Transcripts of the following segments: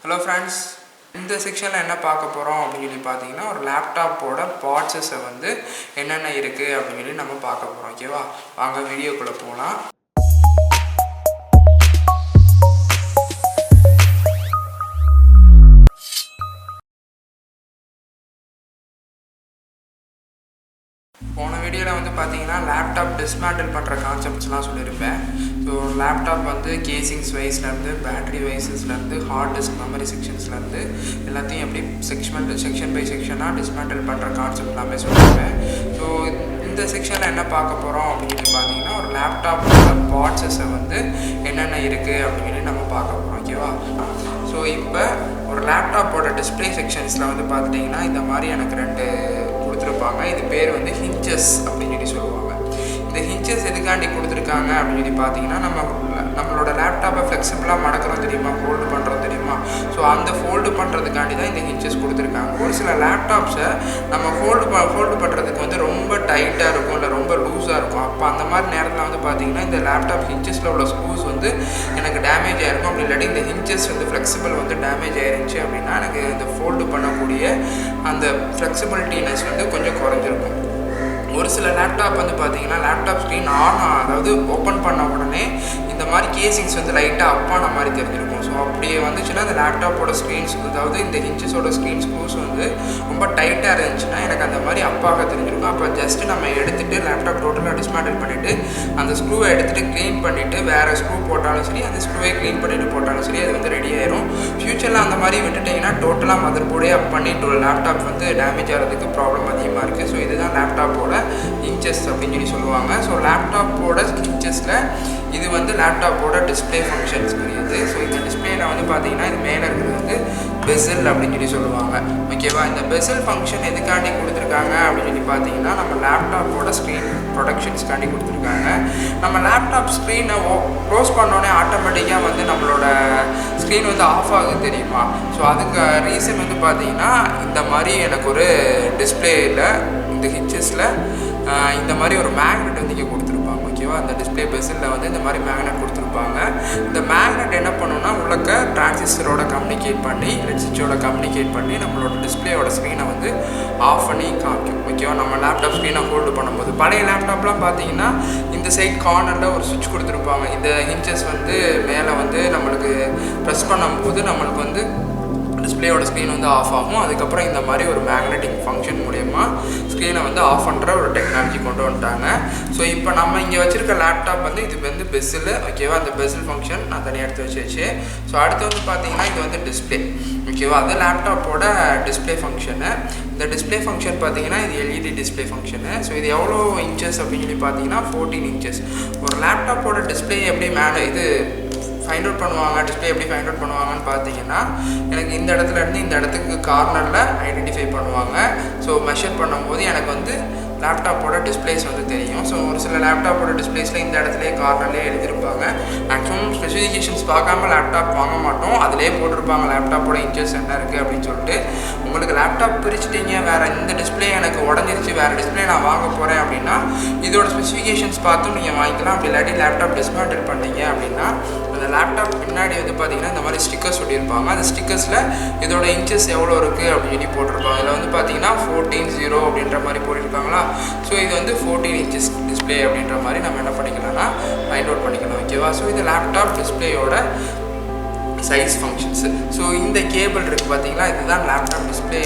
Hello friends, இந்த செக்ஷனில் என்ன பார்க்க போகிறோம் அப்படின்னு சொல்லி பார்த்தீங்கன்னா, ஒரு லேப்டாப்போட பார்ட்ஸஸை வந்து என்னென்ன இருக்குது அப்படின்னு சொல்லி நம்ம பார்க்க போகிறோம். ஓகேவா, வாங்க வீடியோக்குள்ளே போகலாம். போன வீடியோவில் வந்து பார்த்தீங்கன்னா லேப்டாப் டிஸ்மேண்டில் பண்ணுற கான்செப்ட்ஸ்லாம் சொல்லியிருப்பேன். ஸோ லேப்டாப் வந்து கேசிங்ஸ் வைஸ்லேருந்து பேட்ரி வைஸஸ்லேருந்து ஹார்ட் டிஸ்க் மெமரி செக்ஷன்ஸ்லேருந்து எல்லாத்தையும் எப்படி செக்ஷன் பை செக்ஷனாக டிஸ்மேண்டில் பண்ணுற கான்செப்ட் எல்லாமே சொல்லியிருப்பேன். ஸோ இந்த செக்ஷனில் என்ன பார்க்க போகிறோம் அப்படின்னு பார்த்தீங்கன்னா, ஒரு லேப்டாப்போட பார்ட்ஸஸை வந்து என்னென்ன இருக்குது அப்படின்னு நம்ம பார்க்க போகிறோம். ஓகேவா, ஸோ இப்போ ஒரு லேப்டாப்போட டிஸ்பிளே செக்ஷன்ஸில் வந்து பார்த்துட்டிங்கன்னா இந்த மாதிரி எனக்கு ரெண்டு கொடுத்துருப்பாங்க. இது பேர் வந்து ஹிஞ்சஸ் அப்படின்னு சொல்லி சொல்லுவாங்க. இந்த ஹிஞ்சஸ் எதுக்காண்டி கொடுத்துருக்காங்க அப்படின்னு சொல்லி பார்த்தீங்கன்னா, நம்மளோட லேப்டாப்பை ஃப்ளெக்சிபிளாக மடக்கிறோம் தெரியுமா, ஃபோல்டு பண்ணுறோம் தெரியுமா. ஸோ அந்த ஃபோல்டு பண்ணுறதுக்காண்டி தான் இந்த ஹிஞ்சஸ் கொடுத்துருக்காங்க. ஒரு சில லேப்டாப்ஸை நம்ம ஃபோல்டு பண்ணுறதுக்கு வந்து ரொம்ப டைட்டாக இருக்கும், இல்லை ரொம்ப லூஸாக இருக்கும். அப்போ அந்த மாதிரி நேரத்தில் வந்து பார்த்திங்கன்னா இந்த லேப்டாப் ஹிஞ்சஸில் உள்ள ஸ்க்ரூஸ் வந்து எனக்கு டேமேஜ் ஆகிருக்கும். அப்படி இல்லாட்டி இந்த ஹிஞ்சஸ் வந்து ஃப்ளெக்சிபிள் வந்து டேமேஜ் ஆயிருந்துச்சு அப்படின்னா எனக்கு இந்த ஃபோல்டு பண்ணக்கூடிய அந்த ஃப்ளெக்சிபிலிட்டினஸ் வந்து கொஞ்சம் குறைஞ்சிருக்கும். ஒரு சில லேப்டாப் வந்து பார்த்திங்கன்னா லேப்டாப் ஸ்க்ரீன் அதாவது ஓப்பன் பண்ண உடனே இந்த மாதிரி கேசிங்ஸ் வந்து லைட்டாக அப்பான மாதிரி தெரிஞ்சிருக்கும். ஸோ அப்படியே வந்துச்சுன்னா அந்த லேப்டாப்போட ஸ்க்ரீன்ஸ், அதாவது இந்த ஹிஞ்சஸோட ஸ்க்ரீன் ஸ்க்ரூஸ் வந்து ரொம்ப டைட்டாக இருந்துச்சுன்னா எனக்கு அந்த மாதிரி அப்பாக தெரிஞ்சிருக்கும். அப்போ ஜஸ்ட்டு நம்ம எடுத்துகிட்டு லேப்டாப் டோட்டலாக டிஸ்மேண்டில் பண்ணிவிட்டு அந்த ஸ்க்ரூவை எடுத்துகிட்டு க்ளீன் பண்ணிவிட்டு வேறு ஸ்க்ரூ போட்டாலும் சரி, அந்த ஸ்க்ரூவை க்ளீன் பண்ணிவிட்டு போட்டாலும் சரி, அது வந்து ரெடி ஆயிரும். ஃப்யூச்சரில் அந்த மாதிரி விட்டுட்டிங்கன்னா டோட்டலாக மதர் போர்டே அப் பண்ணிட்டு லேப்டாப் வந்து டேமேஜ் ஆகிறதுக்கு ப்ராப்ளம் அதிகமாக இருக்குது. ஸோ இதுதான் லேப்டாப்போட ஹிஞ்சஸ் அப்படின்னு சொல்லி சொல்லுவாங்க. ஸோ லேப்டாப்போட ஹிஞ்சஸில் இது வந்து லேப்டாப்போட டிஸ்பிளே ஃபங்க்ஷன்ஸ் கிடையாது. ஸோ இந்த டிஸ்பிளேயில் வந்து பார்த்தீங்கன்னா இது மேலே இருக்கிறது வந்து பெசல் அப்படின்னு சொல்லி சொல்லுவாங்க. ஓகேவா, இந்த பெசல் ஃபங்க்ஷன் எதுக்காண்டி கொடுத்துருக்காங்க அப்படின்னு சொல்லி பார்த்தீங்கன்னா, நம்ம லேப்டாப்போட ஸ்க்ரீன் ப்ரொடக்ஷன்ஸ்க்காண்டி கொடுத்துருக்காங்க. நம்ம லேப்டாப் ஸ்க்ரீனை க்ளோஸ் பண்ணோடனே ஆட்டோமேட்டிக்காக வந்து நம்மளோட ஸ்க்ரீன் வந்து ஆஃப் ஆகுது தெரியுமா. ஸோ அதுக்கு ரீசன் வந்து பார்த்தீங்கன்னா, இந்த மாதிரி எனக்கு ஒரு டிஸ்பிளேயில் இந்த ஹிச்சஸில் இந்த மாதிரி ஒரு மேக்னெட் வந்து இங்கே கொடுத்துருப்பாங்க. ஓகேவா, அந்த டிஸ்பிளே பெசலில் வந்து இந்த மாதிரி மேக்னெட் கொடுத்துருப்பாங்க. இந்த மேக்னெட் என்ன பண்ணுன்னா உள்ளக்க டிரான்சிஸ்டரோட கம்யூனிகேட் பண்ணி சுவிட்சோட கம்யூனிகேட் பண்ணி நம்மளோட டிஸ்பிளேயோட ஸ்க்ரீனை வந்து ஆஃப் பண்ணி காமிக்கும். ஓகேவா, நம்ம லேப்டாப் ஸ்க்ரீனை ஹோல்டு பண்ணும்போது பழைய லேப்டாப்லாம் பார்த்தீங்கன்னா இந்த சைட் கார்னரில் ஒரு சுவிட்ச் கொடுத்துருப்பாங்க. இந்த ஹிஞ்சஸ் வந்து மேலே வந்து நம்மளுக்கு ப்ரெஸ் பண்ணும்போது நம்மளுக்கு வந்து டிஸ்பிளேயோட ஸ்க்ரீன் வந்து ஆஃப் ஆகும். அதுக்கப்புறம் இந்த மாதிரி ஒரு மேக்னெட்டிக் ஃபங்க்ஷன் மூலயமா ஸ்க்ரீனை வந்து ஆஃப் பண்ணுற ஒரு டெக்னாலஜி கொண்டு வந்துட்டாங்க. ஸோ இப்போ நம்ம இங்கே வச்சுருக்க லேப்டாப் வந்து இது வந்து பெசில். ஓகேவா, அந்த பெசில் ஃபங்க்ஷன் நான் தனியாக எடுத்து வச்சு. ஸோ அடுத்து வந்து பார்த்தீங்கன்னா இது வந்து டிஸ்பிளே. ஓகேவா, அது லேப்டாப்போட டிஸ்பிளே ஃபங்க்ஷனு. இந்த டிஸ்பிளே ஃபங்க்ஷன் பார்த்தீங்கன்னா இது எல்இடி டிஸ்பிளே ஃபங்க்ஷனு. ஸோ இது எவ்வளோ இன்ச்சஸ் அப்படின்னு சொல்லி பார்த்தீங்கன்னா 14 இன்ச்சஸ். ஒரு லேப்டாப்போட டிஸ்பிளே எப்படி இது ஃபைண்ட் அவுட் பண்ணுவாங்க, டிஸ்பிளே எப்படி ஃபைண்ட் அவுட் பண்ணுவாங்கன்னு பார்த்தீங்கன்னா, எனக்கு இந்த இடத்துல இருந்து இந்த இடத்துக்கு கார்னரில் ஐடென்டிஃபை பண்ணுவாங்க. ஸோ மெஷர் பண்ணும்போது எனக்கு வந்து லேப்டாப்போட டிஸ்பிளேஸ் வந்து தெரியும். ஸோ ஒரு சில லேப்டாப்போட டிஸ்பிளேஸில் இந்த இடத்துலேயே கார்னர்லேயே எழுதியிருப்பாங்க. மேக்ஸிமம் ஸ்பெசிஃபிகேஷன்ஸ் பார்க்காம லேப்டாப் வாங்க மாட்டோம், அதிலே போட்டிருப்பாங்க லேப்டாப்போட இன்ச்சஸ் என்ன இருக்குது அப்படின்னு சொல்லிட்டு. உங்களுக்கு லேப்டாப் பிரிச்சுட்டீங்க, வேறு இந்த டிஸ்பிளே எனக்கு உடஞ்சிருச்சு, வேறு டிஸ்பிளே நான் வாங்க போகிறேன் அப்படின்னா இதோட ஸ்பெசிஃபிகேஷன்ஸ் பார்த்தும் நீங்கள் வாங்கிக்கலாம். அப்படி இல்லாட்டி லேப்டாப் டிஸ்மேண்டில் பண்ணீங்க அப்படின்னா அந்த லேப்டாப் பின்னாடி வந்து பார்த்தீங்கன்னா இந்த மாதிரி ஸ்டிக்கர்ஸ் சொல்லியிருப்பாங்க. அந்த ஸ்டிக்கர்ஸில் இதோட இன்ச்சஸ் எவ்வளோ இருக்குது அப்படின்னு சொல்லி போட்டிருப்பாங்க. இதில் வந்து பார்த்தீங்கன்னா 14.0 அப்படின்ற மாதிரி போட்டிருக்காங்களா. ஸோ இது வந்து 14 இன்ச்சஸ் டிஸ்பிளே அப்படின்ற மாதிரி நம்ம என்ன பண்ணிக்கலாம்னா ஃபைண்ட் அவுட் பண்ணிக்கலாம். ஓகேவா, ஸோ இது லேப்டாப் டிஸ்பிளேயோட சைஸ் ஃபங்க்ஷன்ஸு. ஸோ இந்த கேபிள் இருக்குது பார்த்தீங்களா, இதுதான் லேப்டாப் டிஸ்பிளே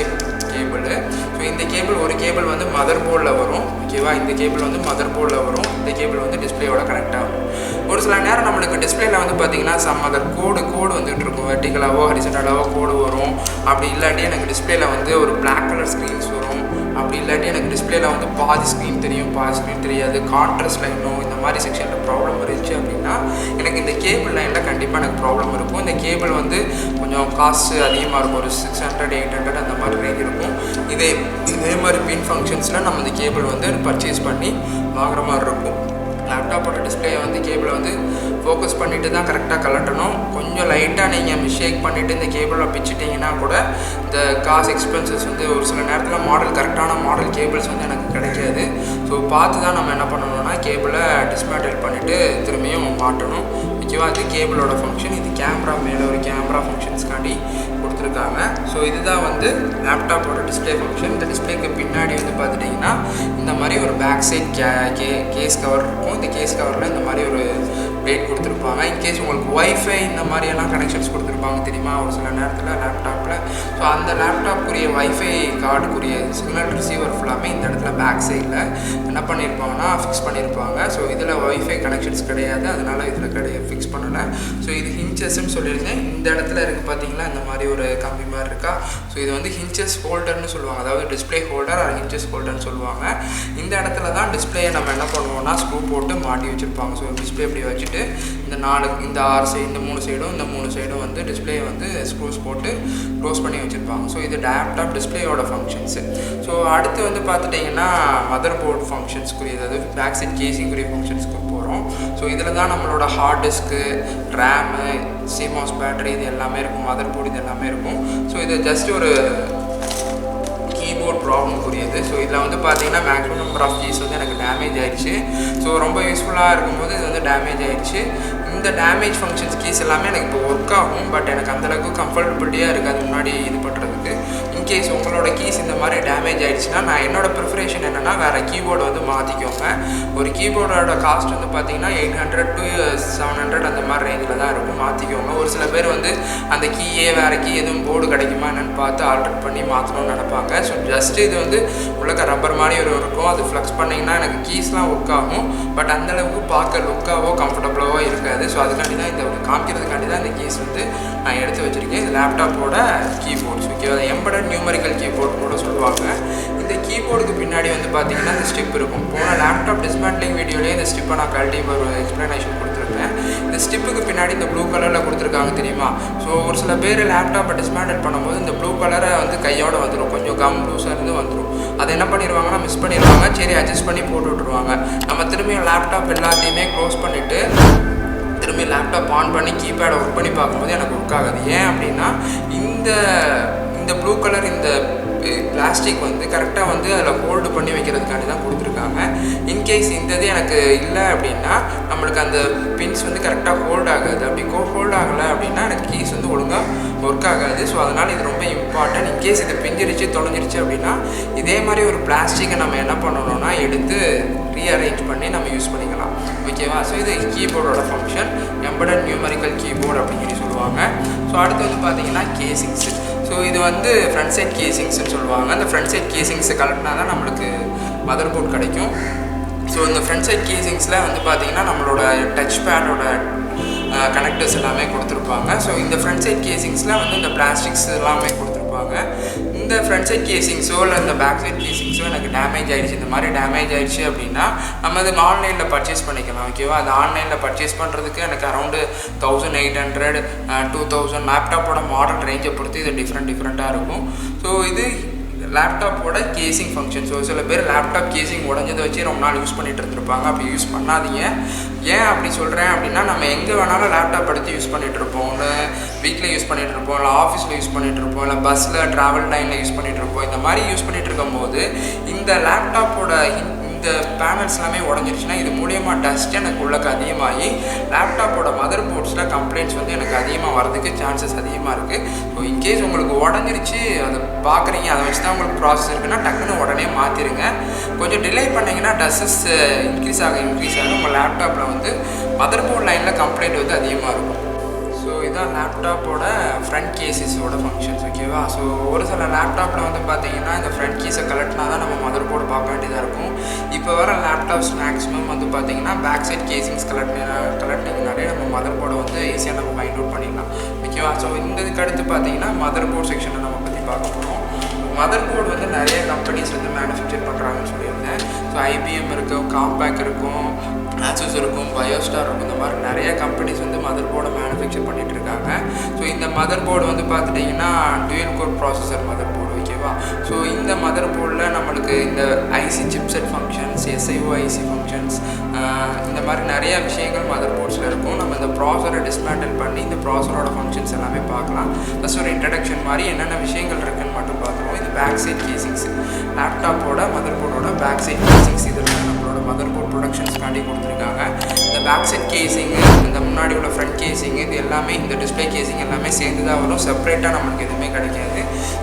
கேபிள். ஸோ இந்த கேபிள் ஒரு கேபிள் வந்து மதர் போர்டில் வரும். ஓகேவா, இந்த கேபிள் வந்து மதர் போர்டில் வரும், இந்த கேபிள் வந்து டிஸ்பிளேயோட கனெக்ட் ஆகும். ஒரு சில நேரம் நம்மளுக்கு டிஸ்பிளேயில் வந்து பார்த்திங்கன்னா அதர் கோடு வந்துகிட்டு இருக்கும், வெர்டிகலாவோ ஹரிசாண்டலாவோ கோடு வரும். அப்படி இல்லாட்டி எனக்கு டிஸ்பிளேயில் வந்து ஒரு பிளாக் கலர் ஸ்க்ரீன்ஸ் வரும். அப்படி இல்லாட்டி எனக்கு டிஸ்பிளேயில் வந்து பாதி ஸ்க்ரீன் தெரியும், பாதி ஸ்க்ரீன் தெரியாது, கான்ட்ராஸ்ட் லைனோ இந்த மாதிரி செக்ஷனில் ப்ராப்ளம் இருந்துச்சு அப்படின்னா எனக்கு இந்த கேபிள் லைனில் கண்டிப்பாக எனக்கு ப்ராப்ளம் இருக்கும். இந்த கேபிள் வந்து கொஞ்சம் காஸ்ட்டு அதிகமாக இருக்கும், ஒரு 600-800 அந்த மாதிரி ரேஞ்ச் இருக்கும். இதே மாதிரி பின் ஃபங்க்ஷன்ஸில் நம்ம இந்த கேபிள் வந்து பர்ச்சேஸ் பண்ணி வாங்குற மாதிரி இருக்கும். லேப்டாப்போட டிஸ்பிளேயை வந்து கேபிளை வந்து ஃபோக்கஸ் பண்ணிவிட்டு தான் கரெக்டாக கலட்டணும். கொஞ்சம் லைட்டாக நீங்கள் மிஸ்டேக் பண்ணிவிட்டு இந்த கேபிளை பிச்சுட்டிங்கன்னா கூட இந்த காசு எக்ஸ்பென்சஸ் வந்து ஒரு சில நேரத்தில் கரெக்டான மாடல் கேபிள்ஸ் வந்து எனக்கு கிடைக்காது. ஸோ பார்த்து தான் நம்ம என்ன பண்ணணும்னா கேபிளை டிஸ்மேண்டில் பண்ணிவிட்டு திரும்பியும் மாட்டணும். ஓகேவா, அது கேபிளோட ஃபங்க்ஷன். இது கேமரா மேலே ஒரு கேமரா ஃபங்க்ஷன்ஸ்க்காண்டி கொடுத்துருக்காங்க. ஸோ இதுதான் வந்து லேப்டாப்போட டிஸ்பிளே ஃபங்க்ஷன். இந்த டிஸ்பிளேக்கு பின்னாடி வந்து பார்த்துட்டிங்கன்னா இந்த மாதிரி ஒரு பேக் சைட் கேஸ் கவர் இருக்கும். இந்த கேஸ் கவரில் இந்த மாதிரி ஒரு பிளேட் கொடுத்துருப்பாங்க. இன்கேஸ் உங்களுக்கு ஒய்ஃபை இந்த மாதிரியெல்லாம் கனெக்ஷன்ஸ் கொடுத்துருப்பாங்க தெரியுமா ஒரு சில நேரத்தில் லேப்டாப்பில். ஸோ அந்த லேப்டாப்புக்குரிய ஒய்ஃபை கார்டுக்குரிய சிக்னல் ரிசீவர் ஃபுல்லாமே இந்த இடத்துல பேக் சைடில் என்ன பண்ணியிருப்பாங்கன்னா ஃபிக்ஸ் பண்ணியிருப்பாங்க. ஸோ இதில் ஒய்ஃபை கனெக்ஷன்ஸ் கிடையாது, அதனால் இதில் ஃபிக்ஸ் பண்ணலை. ஸோ இது ஹிஞ்சஸ்ன்னு சொல்லியிருந்தேன். இந்த இடத்துல இருக்குது பார்த்தீங்களா இந்த மாதிரி ஒரு கம்பி மாதிரி இருக்கா. ஸோ இது வந்து ஹிஞ்சஸ் ஹோல்டர்னு சொல்லுவாங்க, அதாவது டிஸ்பிளே ஹோல்டர் அது ஹிஞ்சஸ் ஹோல்டர்னு சொல்லுவாங்க. இந்த இடத்துல தான் டிஸ்பிளேயை நம்ம என்ன பண்ணுவோம்னா ஸ்க்ரூ போட்டு மாட்டி வச்சுருப்பாங்க. ஸோ டிஸ்பிளே இப்படி வச்சுட்டு இந்த 6 சைடு இந்த 3 சைடும் வந்து டிஸ்பிளேயை வந்து ஸ்க்ரூஸ் போட்டு க்ளோஸ் பண்ணி வச்சுருப்பாங்க. ஸோ இது லேப்டாப் டிஸ்பிளேயோட ஃபங்க்ஷன்ஸு. ஸோ அடுத்து வந்து பார்த்துட்டிங்கன்னா மதர் போர்ட் ஃபங்க்ஷன்ஸ்க்குரிய, அதாவது பேக் சைட் கேசிங்குரிய ஃபங்க்ஷன்ஸ்க்கு போகிறோம். ஸோ இதில் தான் நம்மளோட hard disk, RAM, CMOS battery இது எல்லாமே இருக்கும், மதர் போர்டு இது எல்லாமே இருக்கும். ஸோ இது ஜஸ்ட் ஒரு கீபோர்ட் ப்ராப்ளம்க்குரியது. ஸோ இதில் வந்து பார்த்தீங்கன்னா மேக்ஸிமம் நம்பர் ஆஃப் கீஸ் வந்து எனக்கு டேமேஜ் ஆகிடுச்சு. ஸோ ரொம்ப யூஸ்ஃபுல்லாக இருக்கும்போது இது வந்து டேமேஜ் ஆகிடுச்சு. இந்த டேமேஜ் ஃபங்க்ஷன்ஸ் கீஸ் எல்லாமே எனக்கு இப்போ ஒர்க் ஆகும், பட் எனக்கு அந்தளவுக்கு கம்ஃபர்டபுளாக இருக்காது முன்னாடி இது பண்ணுறதுக்கு. இன்கேஸ் உங்களோட கீஸ் இந்த மாதிரி டேமேஜ் ஆகிடுச்சுன்னா நான் என்னோடய ப்ரிஃபரேஷன் என்னென்னா வேறு கீபோர்டு வந்து மாற்றிக்கோங்க. ஒரு கீபோர்டோட காஸ்ட் வந்து பார்த்திங்கன்னா 800 to 700 அந்த மாதிரி ரேஞ்சில் தான் இருக்கும், மாற்றிக்கோங்க. ஒரு சில பேர் வந்து அந்த கீயே வேறு கீ எதுவும் போர்டு கிடைக்குமா என்னென்னு பார்த்து ஆல்ட்ரேட் பண்ணி மாற்றணும்னு நினைப்பாங்க. ஸோ ஜஸ்ட்டு இது வந்து உள்ளக்க ரப்பர் மாதிரி இருக்கும், அது ஃப்ளெக்ஸ் பண்ணிங்கன்னா எனக்கு கீஸ்லாம் ஒர்க் ஆகும், பட் அந்தளவுக்கு பார்க்க லுக்காவோ கம்ஃபர்டபுளாவோ இருக்காது. ஸோ அதுக்காண்டி தான் இந்த காமிக்கிறதுக்காண்டி தான் இந்த கீஸ் வந்து நான் எடுத்து வச்சுருக்கேன். இது லேப்டாப்போட கீபோர்ட்ஸ், ஓகேவா? எம்படட் நியூமரிக்கல் கீபோர்ட் கூட சொல்லுவாங்க. இந்த கீபோர்டுக்கு பின்னாடி வந்து பார்த்திங்கன்னா இந்த ஸ்டிப் இருக்கும். போன லேப்டாப் டிஸ்மேண்ட்லிங் வீடியோலேயே இந்த ஸ்டிப்பை நான் கழட்டி ஒரு எக்ஸ்ப்ளனேஷன் கொடுத்துருப்பேன். இந்த ஸ்டிப்புக்கு பின்னாடி இந்த ப்ளூ கலரில் கொடுத்துருக்காங்க தெரியுமா? ஸோ ஒரு சில பேர் லேப்டாப்பை டிஸ்மேண்டில் பண்ணும்போது இந்த ப்ளூ கலரை வந்து கையோடு வந்துடும், கொஞ்சம் கம் லூஸாக இருந்து வந்துடும். அதை என்ன பண்ணிடுவாங்கன்னா மிஸ் பண்ணிடுவாங்க, சரி அட்ஜஸ்ட் பண்ணி போட்டு விட்ருவாங்க. நம்ம திரும்பியும் லேப்டாப் எல்லாத்தையுமே க்ளோஸ் பண்ணிவிட்டு திரும்பி லேப்டாப் ஆன் பண்ணி கீபேடை ஒர்க் பண்ணி பார்க்கும்போது எனக்கு ஒர்க் ஆகுது. ஏன் அப்படின்னா இந்த ப்ளூ கலர் இந்த பிளாஸ்டிக் வந்து கரெக்டாக வந்து அதில் ஹோல்டு பண்ணி வைக்கிறதுக்காண்டி தான் கொடுத்துருக்காங்க. இன்கேஸ் இந்த இது எனக்கு இல்லை அப்படின்னா நம்மளுக்கு அந்த பின்ஸ் வந்து கரெக்டாக ஹோல்ட் ஆகாது. அப்படி ஹோல்ட் ஆகலை அப்படின்னா எனக்கு கீஸ் வந்து ஒழுங்காக ஒர்க் ஆகாது. ஸோ அதனால் இது ரொம்ப இம்பார்ட்டன்ட். இன்கேஸ் இது பிஞ்சிருச்சு தொலைஞ்சிருச்சு அப்படின்னா இதே மாதிரி ஒரு பிளாஸ்டிக்கை நம்ம என்ன பண்ணணும்னா எடுத்து ரீஅரேஞ்ச் பண்ணி நம்ம யூஸ் பண்ணிக்கலாம், ஓகேவா? ஸோ இது கீபோர்டோட ஃபங்க்ஷன், எம்படட் நியூமரிக்கல் கீபோர்டு அப்படின்னு சொல்லி சொல்லுவாங்க. ஸோ அடுத்து வந்து பார்த்திங்கன்னா கேசிங்ஸு. ஸோ இது வந்து ஃப்ரண்ட் சைட் கேசிங்ஸ்ன்னு சொல்லுவாங்க. அந்த ஃப்ரண்ட் சைட் கேசிங்ஸை கலெக்ட்னா தான் நம்மளுக்கு மதர் போர்ட் கிடைக்கும். ஸோ இந்த ஃப்ரண்ட் சைட் கேசிங்ஸில் வந்து பார்த்திங்கன்னா நம்மளோட டச் பேடோட கனெக்டர்ஸ் எல்லாமே கொடுத்துருப்பாங்க. ஸோ இந்த ஃப்ரண்ட் சைட் கேசிங்ஸில் வந்து இந்த பிளாஸ்டிக்ஸ் எல்லாமே கொடுத்துருப்பாங்க. இந்த ஃப்ரண்ட் சைட் கேசிங்ஸோ இல்லை இந்த பேக் சைட் கேசிங்ஸோ எனக்கு டேமேஜ் ஆகிடுச்சு, இந்த மாதிரி டேமேஜ் ஆகிடுச்சு அப்படின்னா நம்ம அது ஆன்லைனில் பர்ச்சேஸ் பண்ணிக்கலாம், ஓகேவா? அது ஆன்லைனில் பர்ச்சேஸ் பண்ணுறதுக்கு எனக்கு அரௌண்டு 1800 2000 லேப்டாப்போட மாடல் ரேஞ்சை பொறுத்து இது டிஃப்ரெண்ட்டாக இருக்கும். ஸோ இது லேப்டாப்போட கேசிங் ஃபங்க்ஷன். ஸோ சில பேர் லேப்டாப் கேசிங் உடஞ்சதை வச்சு ரொம்ப நாள் யூஸ் பண்ணிகிட்டு இருந்திருப்பாங்க. அப்படி யூஸ் பண்ணாதீங்க. ஏன் அப்படி சொல்கிறேன் அப்படின்னா நம்ம எங்கே வேணாலும் லேப்டாப் எடுத்து யூஸ் பண்ணிகிட்ருப்போம். இல்லை வீட்டில் யூஸ் பண்ணிகிட்ருப்போம், இல்லை ஆஃபீஸில் யூஸ் பண்ணிகிட்ருப்போம், இல்லை பஸ்ஸில் ட்ராவல் டைமில் யூஸ் பண்ணிகிட்ருப்போம். இந்த மாதிரி யூஸ் பண்ணிகிட்டு இருக்கும்போது இந்த லேப்டாப்போட இந்த பேனல்ஸ் எல்லாமே உடஞ்சிருச்சுன்னா இது மூலியமாக டஸ்ட் எனக்கு உள்ளக்கு அதிகமாகி லேப்டாப்போட மதர் போர்ட்ஸில் கம்ப்ளைண்ட்ஸ் வந்து எனக்கு அதிகமாக வரதுக்கு சான்சஸ் அதிகமாக இருக்குது. ஸோ இன்கேஸ் உங்களுக்கு உடஞ்சிருச்சு அதை பார்க்குறீங்க, அதை வச்சு தான் உங்களுக்கு ப்ராசஸ் இருக்குன்னா டக்குன்னு உடனே மாற்றிடுங்க. கொஞ்சம் டிலே பண்ணிங்கன்னா டஸ்ஸஸ் இன்க்ரீஸ் ஆக உங்கள் லேப்டாப்பில் வந்து மதர் போர்ட் லைனில் கம்ப்ளைண்ட் வந்து அதிகமாக இருக்கும். ஸோ இதான் லேப்டாப்போட ஃப்ரண்ட் கேஸஸோட ஃபங்க்ஷன்ஸ், ஓகேவா? ஸோ ஒரு சில லேப்டாப்பில் வந்து பார்த்திங்கன்னா இந்த ஃப்ரண்ட் கீஸை கலெக்ட்னா தான் நம்ம மதர் போர்டு பார்க்க வேண்டியதாக இருக்கும். இப்போ வர லேப்டாப்ஸ் மேக்ஸிமம் வந்து பார்த்திங்கன்னா பேக் சைட் கேசிங்ஸ் கலெக்டிங்னாலே நம்ம மதர் போர்டை வந்து ஈஸியாக நம்ம ஃபைண்ட் அவுட் பண்ணிடலாம், ஓகேவா? ஸோ இந்த இதுக்கு அடுத்து பார்த்திங்கன்னா மதர் போர்ட் செக்ஷனை நம்ம பற்றி பார்க்க போகிறோம். மதர் போர்டு வந்து நிறைய கம்பெனிஸ் வந்து மேனுஃபேக்சர் பண்ணுறாங்கன்னு சொல்லியிருந்தேன். ஸோ ஐபிஎம் இருக்கும், காம்பேக் இருக்கும், ஆசூஸ் இருக்கும், பயோஸ்டார் இருக்கும். இந்த மாதிரி நிறைய கம்பெனிஸ் வந்து மதர் போர்டை மேனுஃபேக்சர் பண்ணிகிட்டு இருக்காங்க. ஸோ இந்த மதர் போர்டு வந்து பார்த்துட்டிங்கன்னா dual core processor mother board, ஓகேவா? ஸோ இந்த மதர் போர்டில் நம்மளுக்கு இந்த IC chipset functions, SIO IC functions, இந்த மாதிரி நிறைய விஷயங்கள் மதர் போர்ட்ஸில் இருக்கும். நம்ம இந்த ப்ராசரை டிஸ்மேண்டில் பண்ணி இந்த ப்ராசரோட ஃபங்க்ஷன்ஸ் எல்லாமே பார்க்கலாம். ப்ளஸ் ஒரு இன்ட்ரடக்ஷன் மாதிரி என்னென்ன விஷயங்கள் இருக்குதுன்னு மட்டும் பார்த்துருவோம். இது பேக் சைட் கேசிங்ஸ், லேப்டாப்போட மதர் போர்டோட பேக் சைட் கேசிங்ஸ், இதில் நம்மளோட மதர் போர்ட் ப்ரொடக்ஷன்ஸ்க்காண்டி கொடுத்துருக்காங்க. இந்த பேக் சைட் கேசிங்கு, இந்த முன்னாடி உள்ள ஃப்ரண்ட் கேசிங்கு, இது எல்லாமே இந்த டிஸ்பிளே கேசிங் எல்லாமே சேர்ந்து தான் வரும். செப்பரேட்டாக நம்மளுக்கு எதுவுமே கிடைக்காது.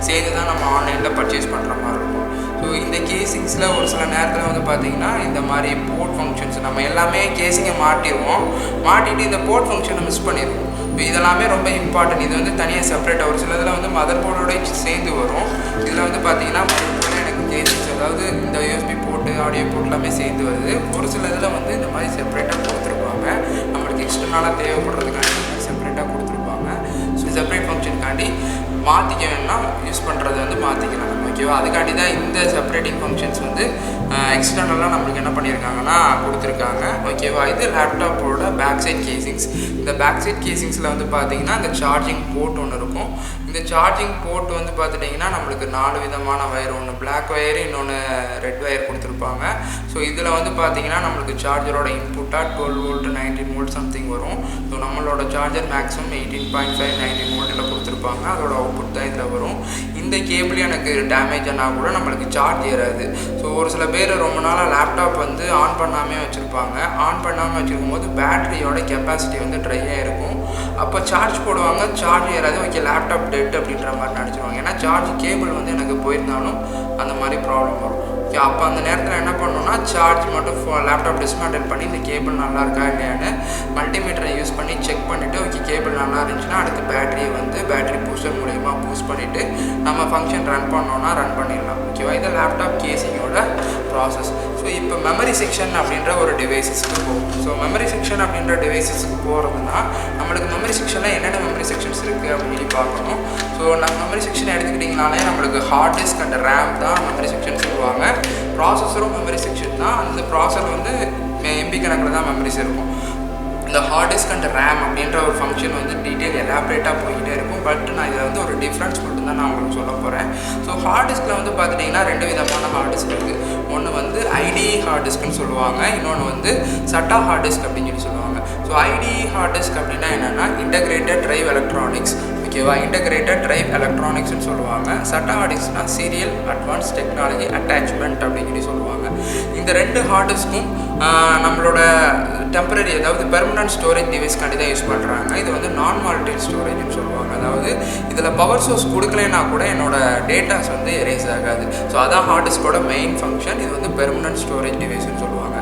சேர்ந்து தான் நம்ம ஆன்லைனில் பர்ச்சேஸ் பண்ணுற மாதிரி இருக்கும். ஸோ இந்த கேசிங்ஸில் ஒரு சில நேரத்தில் வந்து பார்த்திங்கன்னா இந்த மாதிரி போர்ட் ஃபங்க்ஷன்ஸ் நம்ம எல்லாமே கேசிங்கை மாட்டிட்டு இந்த போர்ட் ஃபங்க்ஷனை மிஸ் பண்ணிடுவோம். ஸோ இதெல்லாமே ரொம்ப இம்பார்ட்டன்ட். இது வந்து தனியாக செப்பரேட்டாக ஒரு சில இதில் வந்து மதர் போர்டோட சேர்ந்து வரும். இதில் வந்து பார்த்திங்கன்னா மதர் போர்டில் எனக்கு கேசிங்ஸ், அதாவது இந்த யூஎஸ்பி போர்ட்டு, ஆடியோ போர்ட் எல்லாமே சேர்ந்து வருது. ஒரு சில இதில் வந்து இந்த மாதிரி செப்பரேட்டாக கொடுத்துருப்பாங்க. நம்மளுக்கு எக்ஸ்டர்னலாக தேவைப்படுறதுக்காண்டி செப்பரேட்டாக கொடுத்துருப்பாங்க. ஸோ செப்பரேட் ஃபங்க்ஷனுக்காண்டி மாற்றிக்க வேணும்னா யூஸ் பண்ணுறது வந்து மாற்றிக்கலாம் நம்ம, ஓகேவா? அதுக்காண்டி தான் இந்த செப்பரேட்டிங் ஃபங்க்ஷன்ஸ் வந்து எக்ஸ்டர்னலாக நம்மளுக்கு என்ன பண்ணியிருக்காங்கன்னா கொடுத்துருக்காங்க, ஓகேவா? இது லேப்டாப்போட பேக் சைட் கேசிங்ஸ். இந்த பேக் சைட் கேசிங்ஸில் வந்து பார்த்திங்கன்னா இந்த சார்ஜிங் போர்ட் ஒன்று இருக்கும். இந்த சார்ஜிங் போர்ட் வந்து பார்த்துட்டிங்கன்னா நம்மளுக்கு 4 விதமான வயர், ஒன்று பிளாக் வயர், இன்னொன்று ரெட் வயர் கொடுத்துருப்பாங்க. ஸோ இதில் வந்து பார்த்திங்கன்னா நம்மளுக்கு சார்ஜரோட இன்புட்டாக 12 வோல்ட் 19 வோல்ட் சம்திங் வரும். ஸோ நம்மளோட சார்ஜர் மேக்ஸிமம் 18.5 19 வோல்ட்டில் கொடுத்துருப்பாங்க. அதோட அவுட்புட் தான் இதில் வரும். இந்த கேபிள் எனக்கு டேமேஜ் ஆனால் கூட நம்மளுக்கு சார்ஜ் ஏறாது. ஸோ ஒரு சில பேர் ரொம்ப நாளாக லேப்டாப் வந்து ஆன் பண்ணாமல் வச்சுருப்பாங்க. ஆன் பண்ணாமல் வச்சுருக்கும் போது பேட்டரியோட கெப்பாசிட்டி வந்து ட்ரையாக இருக்கும். அப்போ சார்ஜ் போடுவாங்க, சார்ஜ் ஏறாது, ஓகே லேப்டாப் டெட் அப்படின்ற மாதிரி நினச்சிடுவாங்க. ஏன்னா சார்ஜ் கேபிள் வந்து எனக்கு போயிருந்தாலும் அந்த மாதிரி ப்ராப்ளம் வரும். ஓகே, அப்போ அந்த நேரத்தில் என்ன பண்ணணும்னா சார்ஜ் மட்டும் லேப்டாப் டிஸ்மேண்டில் பண்ணி இந்த கேபிள் நல்லா இருக்கா இல்லையான்னு மல்டிமீட்டரை யூஸ் பண்ணி செக் பண்ணிவிட்டு, ஓகே கேபிள் நல்லா இருந்துச்சுன்னா அடுத்து பேட்டரியை வந்து பேட்டரி பூஸ்டர் மூலயமா பூஸ்ட் பண்ணிவிட்டு நம்ம ஃபங்க்ஷன் ரன் பண்ணோன்னா ரன் பண்ணிடலாம், ஓகேவா? இது லேப்டாப் கேசிங்கோட ப்ராசஸ். ஸோ இப்போ மெமரி செக்ஷன் அப்படின்ற ஒரு டிவைஸஸ்க்கு போகும். ஸோ மெமரி செக்ஷன் அப்படின்ற டிவைஸஸ்க்கு போகிறதுனா நம்மளுக்கு மெமரி செக்ஷனில் என்னென்ன மெமரி செக்ஷன்ஸ் இருக்குது அப்படின்னு சொல்லி பார்க்கணும். ஸோ நம்ம மெமரி செக்ஷன் எடுத்துக்கிட்டிங்கனாலே நம்மளுக்கு ஹார்ட் டிஸ்க் அண்ட் ரேம் தான் மெமரி செக்ஷன் சொல்லுவாங்க. ப்ராசஸரும் மெமரி செக்ஷன் தான். அந்த ப்ராசஸர் வந்து எம்பி கணக்கில் தான் மெமரிஸ் இருக்கும். இந்த ஹார்ட் டிஸ்க் அண்ட் ரேம் அப்படின்ற ஒரு ஃபங்க்ஷன் வந்து டீட்டெயில் எலாபரேட்டாக போய்கிட்டே இருக்கும். பட் நான் இதில் வந்து ஒரு டிஃப்ரென்ஸ் மட்டும்தான் நான் உங்களுக்கு சொல்ல போகிறேன். ஸோ ஹார்ட் டிஸ்கில் வந்து பார்த்துட்டிங்கன்னா 2 விதமான ஹார்ட் டிஸ்க் இருக்குது. ஒன்று வந்து ஐடிஇ ஹார்ட் டிஸ்க்னு சொல்லுவாங்க, இன்னொன்று வந்து சட்டா ஹார்ட் டிஸ்க் அப்படின்னு சொல்லுவாங்க. ஸோ ஐடிஇ ஹார்ட் டிஸ்க் அப்படின்னா என்னென்னா இன்டகிரேட்டட் டிரைவ் எலக்ட்ரானிக்ஸ், ஓகேவா? இன்டகிரேட்டட் டிரைவ் எலக்ட்ரானிக்ஸ்னு சொல்லுவாங்க. சட்டா ஹார்ட் டிஸ்க்னா சீரியல் அட்வான்ஸ் டெக்னாலஜி அட்டாச்மெண்ட் அப்படின்னு சொல்லுவாங்க. இந்த 2 ஹார்ட் டிஸ்க்கும் நம்மளோட டெம்பரரி, அதாவது பெர்மனன்ட் ஸ்டோரேஜ் டிவைஸ்க்காண்டி தான் யூஸ் பண்ணுறாங்க. இது வந்து நான் வாலட்டைல் ஸ்டோரேஜ்னு சொல்லுவாங்க. அதாவது இதில் பவர் சோர்ஸ் கொடுக்கலைன்னா கூட என்னோட டேட்டாஸ் வந்து எரேஸ் ஆகாது. ஸோ அதான் ஹார்ட் டிஸ்கோட மெயின் ஃபங்க்ஷன். இது வந்து பெர்மனன்ட் ஸ்டோரேஜ் டிவைஸ்னு சொல்லுவாங்க.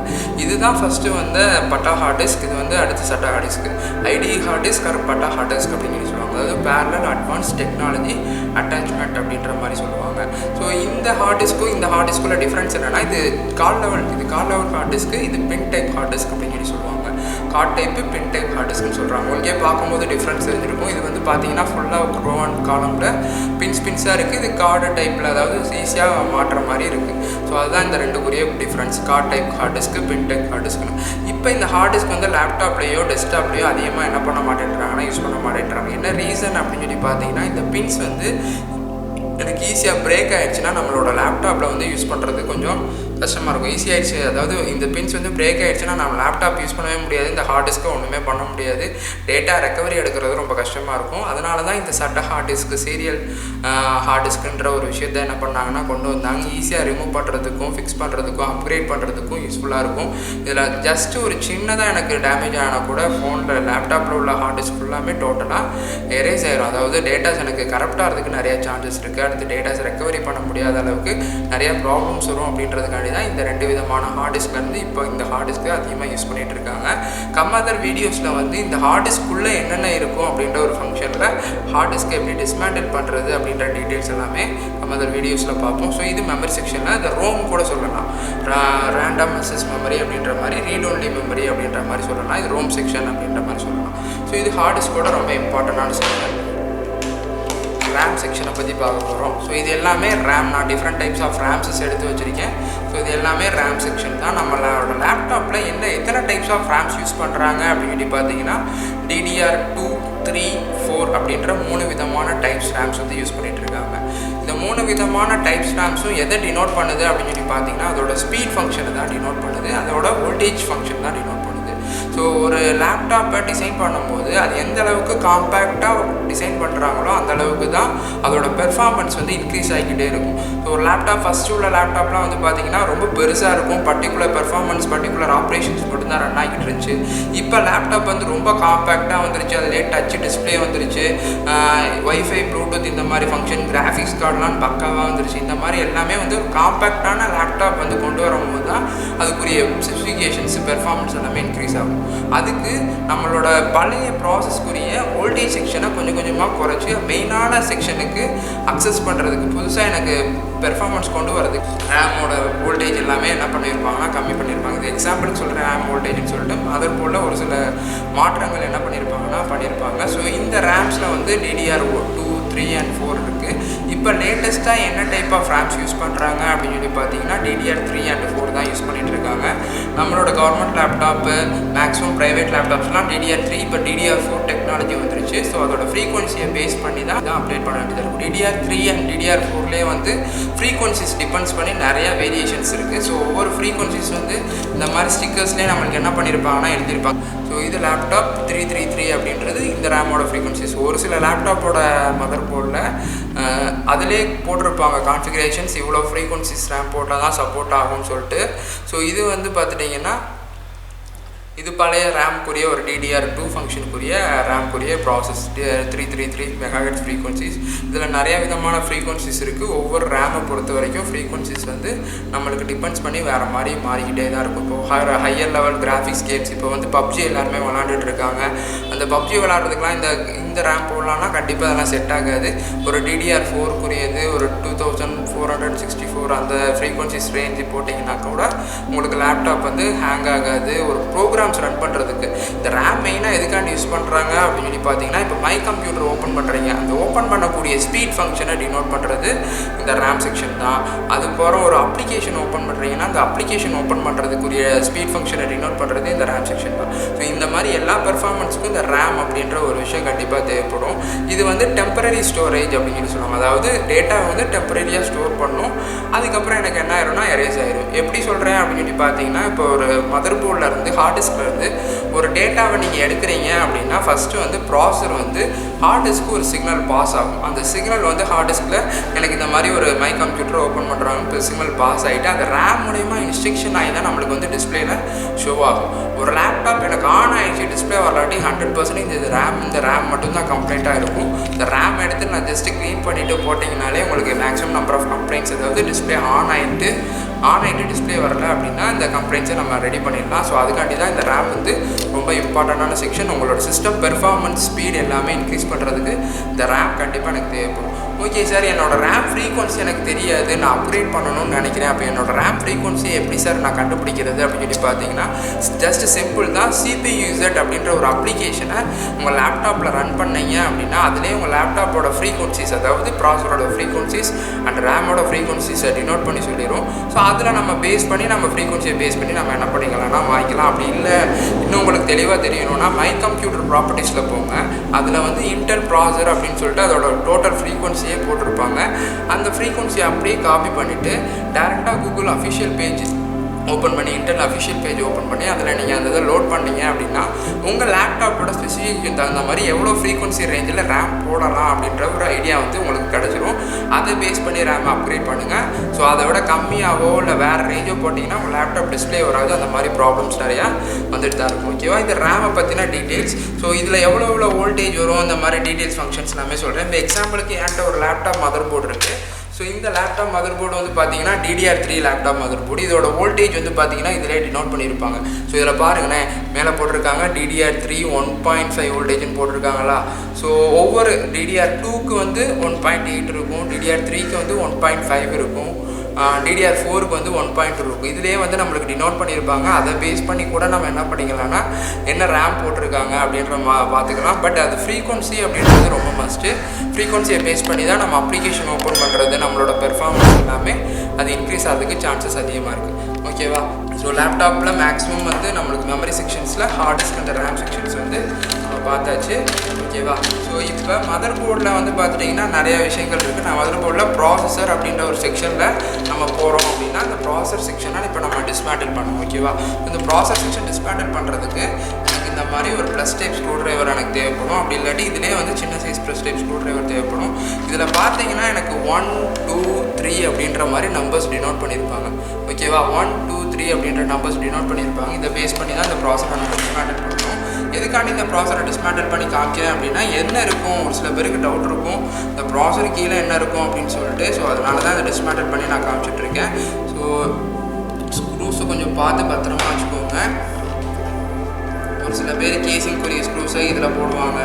இதுதான் ஃபஸ்ட்டு வந்து பட்டா ஹார்ட் டிஸ்க். இது வந்து அடுத்து SATA hard disk. IDE hard disk or PATA hard disk அப்படின்னு சொல்லுவாங்க. அதாவது பேரலல் அட்வான்ஸ் டெக்னாலஜி அட்டாச்மெண்ட் அப்படின்ற மாதிரி சொல்லுவாங்க. ஸோ இந்த ஹார்ட் டிஸ்க்கும் இந்த ஹார்ட் டிஸ்க்குள்ள டிஃப்ரென்ஸ் என்னென்னா, இது கால் லெவல் ஹார்ட் டிஸ்க்கு, இது பின் டைப் ஹார்ட் டிஸ்க் அப்படின்னு சொல்லுவாங்க. கார்ட் டைப்பு, பின் டைப் ஹார்ட் டிஸ்க்னு சொல்கிறாங்க. உங்களுக்கே பார்க்கும்போது டிஃப்ரென்ஸ் தெரிஞ்சிருக்கும். இது வந்து பார்த்தீங்கன்னா ஃபுல்லாக ரோ அண்ட் காலமில் பின்ஸாக இருக்குது. இது கார்டு டைப்பில், அதாவது ஈஸியாக மாட்டுற மாதிரி இருக்குது. ஸோ அதுதான் இந்த 2க்குரிய டிஃப்ரென்ஸ், கார்ட் டைப் ஹார்ட் டிஸ்க்கு, பின் டைப் ஹார்ட் டிஸ்க்குன்னு. இப்போ இந்த ஹார்ட் டிஸ்க் வந்து லேப்டாப்லேயோ டெஸ்க்டாப்லேயோ அதிகமாக என்ன பண்ண மாட்டேன்றாங்கன்னா யூஸ் பண்ண மாட்டேன்றாங்க. என்ன ரீசன் அப்படின்னு சொல்லி பார்த்தீங்கன்னா, இந்த பின்ஸ் வந்து எனக்கு ஈஸியாக பிரேக் ஆகிடுச்சுன்னா நம்மளோட லேப்டாப்பில் வந்து யூஸ் பண்ணுறது கொஞ்சம் கஷ்டமாக இருக்கும். ஈஸியாகிடுச்சு, அதாவது இந்த பின்ஸ் வந்து பிரேக் ஆகிடுச்சுன்னா நம்ம லேப்டாப் யூஸ் பண்ணவே முடியாது, இந்த ஹார்ட் டிஸ்க்கை ஒன்றுமே பண்ண முடியாது, டேட்டா ரெக்கவரி எடுக்கிறது ரொம்ப கஷ்டமாக இருக்கும். அதனால தான் இந்த சட்ட ஹார்ட் டிஸ்க்கு, சீரியல் ஹார்ட் டிஸ்க்குன்ற ஒரு விஷயத்தை என்ன பண்ணாங்கன்னா கொண்டு வந்தாங்க. ஈஸியாக ரிமூவ் பண்ணுறதுக்கும், ஃபிக்ஸ் பண்ணுறதுக்கும், அப்கிரேட் பண்ணுறதுக்கும் யூஸ்ஃபுல்லாக இருக்கும். இதில் ஜஸ்ட்டு ஒரு சின்னதாக எனக்கு டேமேஜ் ஆனால் கூட ஃபோனில், லேப்டாப்பில் உள்ள ஹார்ட் டிஸ்க் ஃபுல்லாமே டோட்டலாக எரேஸ் ஆகிடும். அதாவது டேட்டாஸ் எனக்கு கரப்டாகிறதுக்கு நிறையா சான்சஸ் இருக்குது. அடுத்து டேட்டாஸ் ரெக்கவரி பண்ண முடியாத அளவுக்கு நிறையா ப்ராப்ளம்ஸ் வரும். அப்படின்றதுக்காண்டி தான் இந்த 2 விதமான ஹார்ட் டிஸ்க்லேருந்து இப்போ இந்த ஹார்ட் டிஸ்க்கு அதிகமாக யூஸ் பண்ணிகிட்டு இருக்காங்க. கம்மதர் வீடியோஸில் வந்து இந்த ஹார்ட் டிஸ்க்குள்ளே என்னென்ன இருக்கும் அப்படின்ற ஒரு ஃபங்க்ஷனில் ஹார்ட் டிஸ்க்கை எப்படி டிஸ்மேண்டில் பண்ணுறது அப்படின்ற டீட்டெயில்ஸ் எல்லாமே கம்மதர் வீடியோஸில் பார்ப்போம். ஸோ இது மெமரி செக்ஷனில் இந்த ரோம் கூட சொல்லலாம், ரேண்டம் அக்சஸ் மெமரி அப்படின்ற மாதிரி, ரீட் ஒன்லி மெமரி அப்படின்ற மாதிரி சொல்லலாம். இது ரோம் செக்ஷன் அப்படின்ற மாதிரி சொல்லலாம். ஸோ இது ஹார்ட் டிஸ்கோட ரொம்ப இம்பார்ட்டண்டான செக்ஷன். ரேம் செக்ஷனை பற்றி பார்க்க போகிறோம். ஸோ இது எல்லாமே ரேம், நான் டிஃப்ரெண்ட் டைப்ஸ் ஆஃப் ரேம்ஸஸ் எடுத்து வச்சுருக்கேன். ஸோ இது எல்லாமே ரேம் செக்ஷன் தான். நம்மளோட லேப்டாப்பில் எத்தனை டைப்ஸ் ஆஃப் ரேம்ஸ் யூஸ் பண்ணுறாங்க அப்படின்னு பார்த்தீங்கன்னா, DDR2, 3, 4 அப்படின்ற 3 விதமான டைப்ஸ் ரேம்ஸ் வந்து யூஸ் பண்ணிகிட்ருக்காங்க. இந்த 3 விதமான டைப்ஸ் ரேம்ஸும் எதை டினோட் பண்ணுது அப்படின்னு சொல்லி பார்த்தீங்கன்னா, அதோட ஸ்பீட் ஃபங்க்ஷனை தான் டினோட் பண்ணுது, அதோட வோல்டேஜ் ஃபங்க்ஷன் தான் டினோட் பண்ணுது. ஸோ ஒரு லேப்டாப்பை டிசைன் பண்ணும்போது அது எந்த அளவுக்கு காம்பேக்டாக டிசைன் பண்ணுறாங்களோ அந்த அளவுக்கு தான் அதோட பெர்ஃபார்மன்ஸ் வந்து இன்க்ரீஸ் ஆகிக்கிட்டே இருக்கும். ஸோ ஒரு லேப்டாப் ஃபஸ்ட்டு உள்ள லேப்டாப்லாம் வந்து பார்த்திங்கன்னா ரொம்ப பெருசாக இருக்கும், பர்டிகுலர் பெர்ஃபார்மன்ஸ் பர்டிகுலர் ஆப்ரேஷன்ஸ் மட்டும்தான் ரன் ஆகிட்டு இருந்துச்சு. இப்போ லேப்டாப் வந்து ரொம்ப காம்பேக்டாக வந்துருச்சு, அதிலே டச் டிஸ்பிளே வந்துருச்சு, வைஃபை ப்ளூடூத் இந்த மாதிரி ஃபங்க்ஷன், கிராஃபிக்ஸ் கார்டெலாம் பக்காவாக வந்துருச்சு. இந்த மாதிரி எல்லாமே வந்து ஒரு காம்பேக்டான லேப்டாப் வந்து கொண்டு வரும்போது தான் அதுக்குரிய ஸ்பெசிஃபிகேஷன்ஸ் பெர்ஃபார்மன்ஸ் எல்லாமே இன்க்ரீஸ் ஆகும். அதுக்கு நம்மளோட பழைய ப்ராசஸ்க்குரிய வோல்டேஜ் செக்ஷனை கொஞ்சம் கொஞ்சமாக குறைச்சி மெயினான செக்ஷனுக்கு அக்சஸ் பண்ணுறதுக்கு புதுசாக எனக்கு பெர்ஃபார்மன்ஸ் கொண்டு வரதுக்கு ரேமோட வோல்டேஜ் எல்லாமே என்ன பண்ணியிருப்பாங்கன்னா கம்மி பண்ணியிருப்பாங்க. இது எக்ஸாம்பிளுக்கு சொல்கிறேன் ரேம் வோல்டேஜ்னு சொல்லிட்டு அதர் போல் ஒரு சில மாற்றங்கள் என்ன பண்ணியிருப்பாங்கன்னா பண்ணியிருப்பாங்க. ஸோ இந்த ரேம்ஸில் வந்து DDR2, 3 and 4 இருக்குது. இப்போ லேட்டஸ்ட்டாக என்ன டைப் ஆஃப் ரேம்ஸ் யூஸ் பண்ணுறாங்க அப்படின்னு சொல்லி பார்த்தீங்கன்னா DDR3 and 4 தான் யூஸ் பண்ணிகிட்டு இருக்காங்க. நம்மளோட கவர்மெண்ட் லேப்டாப்பு மேக்ஸிமம் ப்ரைவேட் லேப்டாப்ஸ்லாம் DDR3, இப்போ DDR4 டெக்னாலஜி வந்துருச்சு. ஸோ அதோட ஃப்ரீக்வன்சியை பேஸ் பண்ணி தான் அப்டேட் பண்ண வேண்டியது இருக்கும். DDR3 and DDR4லேயே வந்து ஃப்ரீக்வன்சிஸ் டிபெண்ட்ஸ் பண்ணி நிறையா வேரியேஷன்ஸ் இருக்குது. ஸோ ஒவ்வொரு ஃப்ரீக்வன்சிஸ் வந்து இந்த மாதிரி ஸ்டிக்கர்ஸ்லேயே நம்மளுக்கு என்ன பண்ணியிருப்பாங்கன்னா எழுதியிருப்பாங்க. ஸோ இது லேப்டாப் 333 அப்படின்றது இந்த ரேமோட ஃப்ரீக்வன்சிஸ். ஒரு சில லேப்டாப்போட மதர் போர்டில் அதிலே போட்டிருப்பாங்க கான்ஃபிகரேஷன்ஸ், இவ்வளோ ஃப்ரீக்வன்சிஸ் ரேம் போட்டால் தான் சப்போர்ட் ஆகும்னு சொல்லிட்டு. ஸோ இது வந்து பார்த்துட்டிங்கன்னா இது பழைய ரேம்க்குரிய ஒரு DDR2 ஃபங்க்ஷனுக்குரிய ரேம்க்குரிய ப்ராசஸ் 333 MHz ஃப்ரீக்வன்சிஸ். இதில் நிறைய விதமான ஃப்ரீக்வன்சிஸ் இருக்குது. ஒவ்வொரு ரேமை பொறுத்த வரைக்கும் ஃப்ரீக்வன்சிஸ் வந்து நம்மளுக்கு டிபெண்ட்ஸ் பண்ணி வேறு மாதிரி மாறிக்கிட்டே தான் இருக்கும். இப்போ ஹையர் லெவல் கிராஃபிக்ஸ் கேம்ஸ் இப்போ வந்து PUBG எல்லாருமே விளாண்டுட்டு இருக்காங்க. அந்த PUBG விளாட்றதுக்குலாம் இந்த ரேம் போடலான்னா கண்டிப்பாக அதெல்லாம் செட் ஆகாது. ஒரு DDR4க்குரியது ஒரு 2464 அந்த ஃப்ரீக்வன்சிஸ் ரேஞ்சு போட்டிங்கன்னா கூட உங்களுக்கு லேப்டாப் வந்து ஹேங் ஆகாது. ஒரு ப்ரோக்ராம்ஸ் ரன் பண்ணுறதுக்கு இந்த ரேம் மெயினாக எதுக்காண்டி யூஸ் பண்ணுறாங்க அப்படின்னு சொல்லி பார்த்தீங்கன்னா, இப்போ மை கம்ப்யூட்டர் ஓப்பன் பண்ணுறீங்க, அந்த ஓப்பன் பண்ணக்கூடிய ஸ்பீட் ஃபங்க்ஷனை டினோட் பண்ணுறது இந்த ரேம் செக்ஷன் தான். அதுக்கப்புறம் ஒரு அப்ளிகேஷன் ஓப்பன் பண்ணுறீங்கன்னா அந்த அப்ளிகேஷன் ஓப்பன் பண்ணுறதுக்குரிய ஸ்பீட் ஃபங்க்ஷனை டினோட் பண்ணுறது இந்த ரேம் செக்ஷன் தான். ஸோ இந்த மாதிரி எல்லா பெர்ஃபார்மன்ஸுக்கும் இந்த ரேம் அப்படின்ற ஒரு விஷயம் கண்டிப்பாக தேவைப்படும். இது வந்து டெம்பரரி ஸ்டோரேஜ் அப்படின்னு சொல்லி சொல்லுவாங்க. அதாவது டேட்டாவை வந்து டெம்பரரியாக ஸ்டோர் பண்ணும், அதுக்கப்புறம் எனக்கு என்ன ஆயிரும்னா எரேஸ் ஆயிரும். எப்படி சொல்கிறேன் அப்படின்னு சொல்லி பார்த்தீங்கன்னா, இப்போ ஒரு மதர் போர்டில் இருந்து ஹார்ட் டிஸ்க்லேருந்து ஒரு டேட்டாவை நீங்கள் எடுக்கிறீங்க அப்படின்னா ஃபஸ்ட்டு வந்து ப்ராசஸர் வந்து ஹார்ட் டிஸ்க்கு ஒரு சிக்னல் பாஸ் ஆகும். அந்த சிக்னல் வந்து ஹார்ட் டிஸ்கில் எனக்கு இந்த மாதிரி ஒரு மை கம்ப்யூட்டர் ஓப்பன் பண்ணுறாங்க, இப்போ சிக்னல் பாஸ் ஆகிட்டு அந்த ரேம் மூலயமா இன்ஸ்ட்ரக்ஷன் ஆகி தான் நம்மளுக்கு வந்து டிஸ்பிளேல ஷோ ஆகும். ஒரு லேப்டாப் எனக்கு ஆன் ஆகிடுச்சு, டிஸ்பிளே வரலாட்டி 100% இந்த ரேம் மட்டும்தான் கம்ப்ளைண்ட்டாக இருக்கும். இந்த ரேம் எடுத்து நான் ஜஸ்ட்டு க்ளீன் பண்ணிவிட்டு போட்டிங்கனாலே உங்களுக்கு மேக்ஸிமம் நம்பர் ஆஃப் கம்ப்ளைண்ட்ஸ், அதாவது டிஸ்பிளே ஆன் ஆகிட்டு டிஸ்பிளே வரல அப்படின்னா இந்த கம்ப்ளைண்ட்ஸை நம்ம ரெடி பண்ணிடலாம். ஸோ அதுக்காண்டி தான் இந்த ரேம் வந்து ரொம்ப இம்பார்ட்டண்டான செக்ஷன். உங்களோட சிஸ்டம் பெர்ஃபார்மன்ஸ் ஸ்பீட் எல்லாமே இன்க்ரீஸ் பண்ணுறதுக்கு இந்த ரேம் கண்டிப்பாக எனக்கு தேவைப்படும். ஓகே சார், என்னோடய ரேம் ஃப்ரீக்வன்சி எனக்கு தெரியாது, நான் அப்கிரேட் பண்ணணும்னு நினைக்கிறேன், அப்போ என்னோடய ரேம் ஃப்ரீக்வன்சி எப்படி சார் நான் கண்டுபிடிக்கிறது அப்படின்னு சொல்லி பார்த்தீங்கன்னா ஜஸ்ட் சிம்பிள் தான். CPU-Z அப்படின்ற ஒரு அப்ளிகேஷனை உங்கள் லேப்டாப்பில் ரன் பண்ணீங்க அப்படின்னா அதிலே உங்கள் லேப்டாப்போட ஃப்ரீக்வன்சிஸ், அதாவது ப்ராசஸரோட ஃப்ரீக்வன்சிஸ் அண்ட் ரேமோட ஃப்ரீக்வன்சிஸை டினோட் பண்ணி சொல்லிடும். ஸோ அதில் நம்ம பேஸ் பண்ணி நம்ம ஃப்ரீக்வன்சியை பேஸ் பண்ணி நம்ம என்ன பண்ணிக்கலாம்னா வாங்கிக்கலாம். அப்படி இல்லை இன்னும் உங்களுக்கு தெளிவாக தெரியணும்னா மை கம்ப்யூட்டர் ப்ராப்பர்ட்டிஸில் போங்க, அதில் வந்து இன்டெல் ப்ராசஸர் அப்படின்னு சொல்லிட்டு அதோட டோட்டல் ஃப்ரீக்வன்சியே போட்டிருப்பாங்க. அந்த ஃப்ரீக்வன்சியை அப்படியே காப்பி பண்ணிவிட்டு டேரெக்டாக கூகுள் அஃபிஷியல் பேஜ் ஓப்பன் பண்ணி இன்டெல் அஃபிஷியல் பேஜ் ஓப்பன் பண்ணி அதில் நீங்கள் அந்த இதை லோட் பண்ணீங்க அப்படின்னா உங்கள் லேப்டாப்போட ஸ்பெசிஃபிகேஷன் தகுந்த மாதிரி எவ்வளோ ஃப்ரீக்வன்சி ரேஞ்சில் ரேம் போடலாம் அப்படின்ற ஒரு ஐடியா வந்து உங்களுக்கு கிடச்சிரும். அதை பேஸ் பண்ணி ரேம் அப்கிரேட் பண்ணுங்கள். ஸோ அதை விட கம்மியாகவோ இல்லை வேறு ரேஞ்சோ போட்டிங்கன்னா உங்கள் லேப்டாப் டிஸ்பிளே வராது. அந்த மாதிரி ப்ராப்ளம்ஸ் நிறையா வந்துட்டு தான் இருக்கும். ஓகேவா, இந்த ரேமை பற்றின டீட்டெயில்ஸ். ஸோ இதில் எவ்வளோ வோல்டேஜ் வரும் அந்த மாதிரி டீட்டெயில்ஸ் ஃபங்க்ஷன்ஸ் எல்லாமே சொல்கிறேன். இப்போ எக்ஸாம்பிளுக்கு என்கிட்ட ஒரு லேப்டாப் மதர் போர்டு இருக்குது. ஸோ இந்த லேப்டாப் மதர் போர்டு வந்து பார்த்தீங்கன்னா DDR3 லேப்டாப் மதர் போர்டு. இதோட வோல்டேஜ் வந்து பார்த்தீங்கன்னா இதிலே டினோட் பண்ணியிருப்பாங்க. ஸோ இதில் பாருங்கண்ணே மேலே போட்டிருக்காங்க DDR3 1.5 வோல்டேஜ்னு போட்டிருக்காங்களா. ஸோ ஒவ்வொரு DDR2க்கு வந்து 1.8 இருக்கும், DDR3க்கு வந்து 1.5 இருக்கும், DDR4க்கு வந்து 1.2 இருக்கும். இதிலே வந்து நம்மளுக்கு டினோட் பண்ணியிருப்பாங்க. அதை பேஸ் பண்ணி கூட நம்ம என்ன பண்ணிக்கலாம்னா என்ன ரேம் போட்டிருக்காங்க அப்படின்ற பார்த்துக்கலாம். பட் அது ஃப்ரீக்வன்சி அப்படின்றது ரொம்ப மஸ்ட்டு. ஃப்ரீக்வன்சியை பேஸ் பண்ணி தான் நம்ம அப்ளிகேஷன் ஓப்பன் பண்ணுறது, நம்மளோட பெர்ஃபார்மன்ஸ் எல்லாமே அது இன்க்ரீஸ் ஆகிறதுக்கு சான்சஸ் அதிகமாக இருக்குது. ஓகேவா, ஸோ லேப்டாப்பில் மேக்ஸிமம் வந்து நம்மளுக்கு மெமரி செக்ஷன்ஸில் ஹார்ட் டிஸ்க் அந்த ரேம் செக்ஷன்ஸ் வந்து நம்ம பார்த்தாச்சு. ஓகேவா? ஸோ இப்போ மதர் போர்டில் வந்து பார்த்துட்டிங்கன்னா நிறைய விஷயங்கள் இருக்குது. நான் மதர் போர்டில் ப்ராசஸர் அப்படின்ற ஒரு செக்ஷனில் நம்ம போகிறோம் அப்படின்னா அந்த ப்ராசஸர் செக்ஷனால் இப்போ நம்ம டிஸ்மேண்டில் பண்ணணும். ஓகேவா? இந்த ப்ராசஸர் செக்ஷன் டிஸ்மேண்டில் பண்ணுறதுக்கு இந்த மாதிரி ஒரு ப்ளஸ் டைப் ஸ்க்ரூ ட்ரைவர் எனக்கு தேவைப்படும். அப்படி இல்லாட்டி இதிலே வந்து சின்ன size plus type screw driver தேவைப்படும். இதில் பார்த்தீங்கன்னா எனக்கு 1 2 3 அப்படின்ற மாதிரி நம்பர்ஸ் டினோட் பண்ணியிருப்பாங்க. ஓகேவா? 1 2 3 அப்படின்ற நம்பர்ஸ் டினோட் பண்ணியிருப்பாங்க. இதை பேஸ் பண்ணி தான் இந்த ப்ராசஸரை நம்ம டிஸ்மேண்டில் பண்ணணும். எதுக்காண்டி இந்த ப்ராசஸரை டிஸ்மேண்டில் பண்ணி காமிக்கிறேன் அப்படின்னா என்ன இருக்கும், ஒரு சில பேருக்கு டவுட் இருக்கும் இந்த ப்ராசஸர் கீழே என்ன இருக்கும் அப்படின்னு சொல்லிட்டு. ஸோ அதனால தான் இந்த டிஸ்மேண்டில் பண்ணி நான் காமிச்சிட்ருக்கேன். ஸோ ஸ்க்ரூஸை கொஞ்சம் பார்த்து பத்திரமா வச்சுக்கோங்க. ஒரு சில பேர் கேசிங்குரிய ஸ்க்ரூஸை இதில் போடுவாங்க,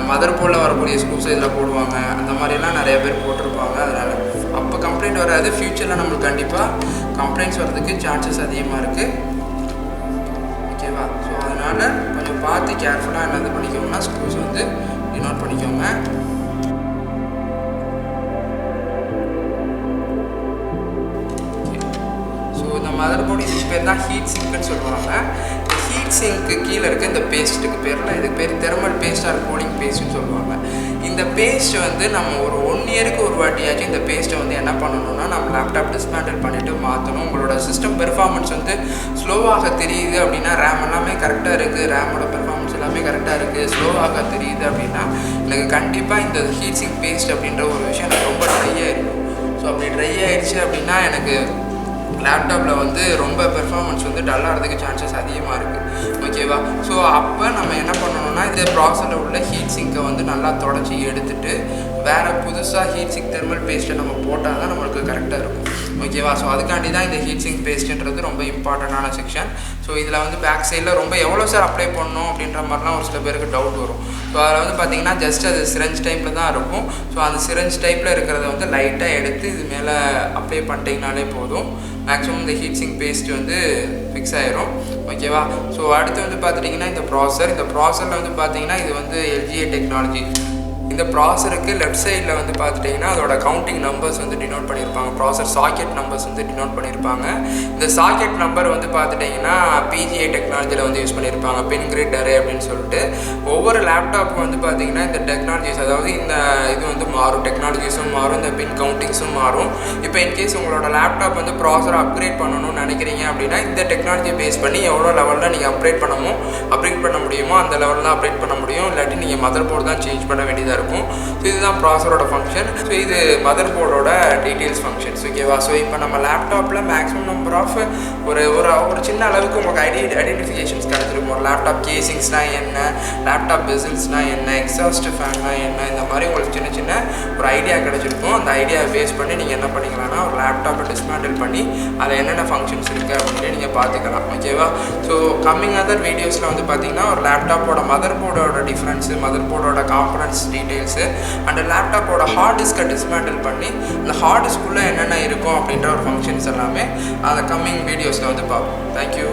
மதர் போர்டில் வரக்கூடிய ஸ்க்ரூஸை இதில் போடுவாங்க. அந்த மாதிரிலாம் நிறைய பேர் போட்டிருப்பாங்க. அதனால் அப்போ கம்ப்ளைண்ட் வராது. ஃப்யூச்சரில் நம்மளுக்கு கண்டிப்பாக கம்ப்ளைண்ட்ஸ் வர்றதுக்கு சான்சஸ் அதிகமாக இருக்குது. ஓகேவா? ஸோ அதனால் கொஞ்சம் பார்த்து கேர்ஃபுல்லாக என்னது பண்ணிக்கோங்கன்னா ஸ்க்ரூஸ் வந்து டினோட் பண்ணிக்கோங்க. ஸோ இந்த மதர் போர்டு இதுக்கு பேர் தான் ஹீட் சிங்க்னு சொல்லுவாங்க. ஹீட் சிங்க்கு கீழே இருக்க இந்த பேஸ்ட்டுக்கு பேரில் இதுக்கு பேர் தெர்மல் பேஸ்ட் ஆர் கூலிங் பேஸ்ட்டுன்னு சொல்லுவாங்க. இந்த பேஸ்ட் வந்து நம்ம ஒரு 1 இயருக்கு ஒரு வாட்டியாச்சும் இந்த பேஸ்ட்டை வந்து என்ன பண்ணணும்னா நம்ம லேப்டாப் டிஸ்மேண்டில் பண்ணிவிட்டு மாற்றணும். உங்களோட சிஸ்டம் பெர்ஃபார்மன்ஸ் வந்து ஸ்லோவாக தெரியுது அப்படின்னா, ரேம் எல்லாமே கரெக்டாக இருக்குது, ரேமோட பெர்ஃபார்மன்ஸ் எல்லாமே கரெக்டாக இருக்குது, ஸ்லோவாக தெரியுது அப்படின்னா எனக்கு கண்டிப்பாக இந்த ஹீட் சிங்க் பேஸ்ட் அப்படின்ற ஒரு விஷயம் எனக்கு ரொம்ப ட்ரை ஆகிடும். ஸோ அப்படி ட்ரை ஆகிடுச்சு அப்படின்னா எனக்கு லேப்டாப்பில் வந்து ரொம்ப பெர்ஃபார்மன்ஸ் வந்து டல்லாகிறதுக்கு சான்சஸ் அதிகமாக இருக்குது. ஓகேவா? ஸோ அப்போ நம்ம என்ன பண்ணணும்னா இந்த ப்ராசஸரில் உள்ள ஹீட் சிங்கை வந்து நல்லா தொடச்சி எடுத்துகிட்டு வேறு புதுசாக ஹீட் சிங்க் தெர்மல் பேஸ்ட்டை நம்ம போட்டால் தான் நம்மளுக்கு கரெக்டாக இருக்கும். ஓகேவா? ஸோ அதுக்காண்டி தான் இந்த ஹீட் சிங்க் பேஸ்ட்டுன்றது ரொம்ப இம்பார்ட்டண்டான செக்ஷன். ஸோ இதில் வந்து பேக் சைடில் ரொம்ப எவ்வளோ சார் அப்ளை பண்ணணும் அப்படின்ற மாதிரிலாம் ஒரு சில பேருக்கு டவுட் வரும். ஸோ அதில் வந்து பார்த்திங்கன்னா ஜஸ்ட் அது சிரஞ்ச் டைப்பில் தான் இருக்கும். ஸோ அந்த சிரஞ்ச் டைப்பில் இருக்கிறத வந்து லைட்டாக எடுத்து இது மேலே அப்ளை பண்ணிட்டீங்கனாலே போதும். மேக்ஸிமம் இந்த ஹீட் சிங்க் பேஸ்ட் வந்து ஃபிக்ஸ் ஆகிரும். ஓகேவா? ஸோ அடுத்து வந்து பார்த்துட்டிங்கன்னா இந்த ப்ராசரில் வந்து பார்த்திங்கன்னா இது வந்து LGA டெக்னாலஜி. இந்த ப்ராசருக்கு லெஃப்ட் சைடில் வந்து பார்த்துட்டிங்கன்னா அதோட கவுண்டிங் நம்பர்ஸ் வந்து டினோட் பண்ணியிருப்பாங்க. ப்ராசர் சாக்கெட் நம்பர்ஸ் வந்து டினோட் பண்ணியிருப்பாங்க. இந்த சாக்கெட் நம்பர் வந்து பார்த்துட்டிங்கன்னா PGA டெக்னாலஜியில் வந்து யூஸ் பண்ணியிருப்பாங்க, பின் கிரிட் அரே அப்படின்னு சொல்லிட்டு. ஒவ்வொரு லேப்டாப்பும் வந்து பார்த்திங்கன்னா இந்த டெக்னாலஜிஸ், அதாவது இந்த இது வந்து மாறும், டெக்னாலஜிஸும் மாறும், இந்த பின் கவுண்டிங்ஸும் மாறும். இப்போ இன்கேஸ் உங்களோட லேப்டாப் வந்து ப்ராசரை அப்கிரேட் பண்ணணும்னு நினைக்கிறீங்க அப்படின்னா இந்த டெக்னாலஜியை பேஸ் பண்ணி எவ்வளோ லெவலில் நீங்கள் அப்கிரேட் பண்ண முடியுமோ அந்த லெவலில் தான் அப்கிரேட் பண்ண முடியும். இல்லாட்டி நீங்கள் மதர் போர்டு தான் சேஞ்ச் பண்ண வேண்டியதாக இருக்கும். ஸோ இதுதான் ப்ராசரோட ஃபங்க்ஷன். ஸோ இது மதர் போர்டோட டீட்டெயில்ஸ் ஃபங்க்ஷன்ஸ். ஓகேவா? ஸோ இப்போ நம்ம லேப்டாப்பில் மேக்ஸிமம் நம்பர் ஆஃப் ஒரு சின்ன அளவுக்கு உங்களுக்கு ஐடென்டிஃபிகேஷன்ஸ் கிடச்சிருக்கும். ஒரு லேப்டாப் கேசிங்ஸ்னால் என்ன, லேப்டாப் பெசில்ஸ்னால் என்ன, எக்ஸாஸ்ட் ஃபேன்னால் என்ன, இந்த மாதிரி உங்களுக்கு சின்ன சின்ன ஒரு ஐடியா கிடச்சிருக்கும். அந்த ஐடியாவை பேஸ் பண்ணி நீங்கள் என்ன பண்ணிக்கலாம்னா ஒரு லேப்டாப்பை டிஸ்மேண்டில் பண்ணி அதில் என்னென்ன ஃபங்க்ஷன்ஸ் இருக்குது அப்படின்னு நீங்கள் பார்த்துக்கலாம். ஓகேவா? ஸோ கம்மிங் அதர் வீடியோஸில் வந்து பார்த்திங்கன்னா ஒரு லேப்டாப்போட மதர் போர்டோட டிஃப்ரென்ஸு, மதர் போர்டோட காம்பனன்ட்ஸ் டீட்டெயில்ஸு அண்ட் லேப்டாப்போட ஹார்ட் டிஸ்கை டிஸ்மேண்டில் பண்ணி அந்த ஹார்ட் டிஸ்க்குள்ளே என்னென்ன இருக்கும் அப்படின்ற ஒரு ஃபங்க்ஷன்ஸ் எல்லாமே அந்த கம்மிங் வீடியோஸில் வந்து பார்ப்போம். தேங்க்யூ.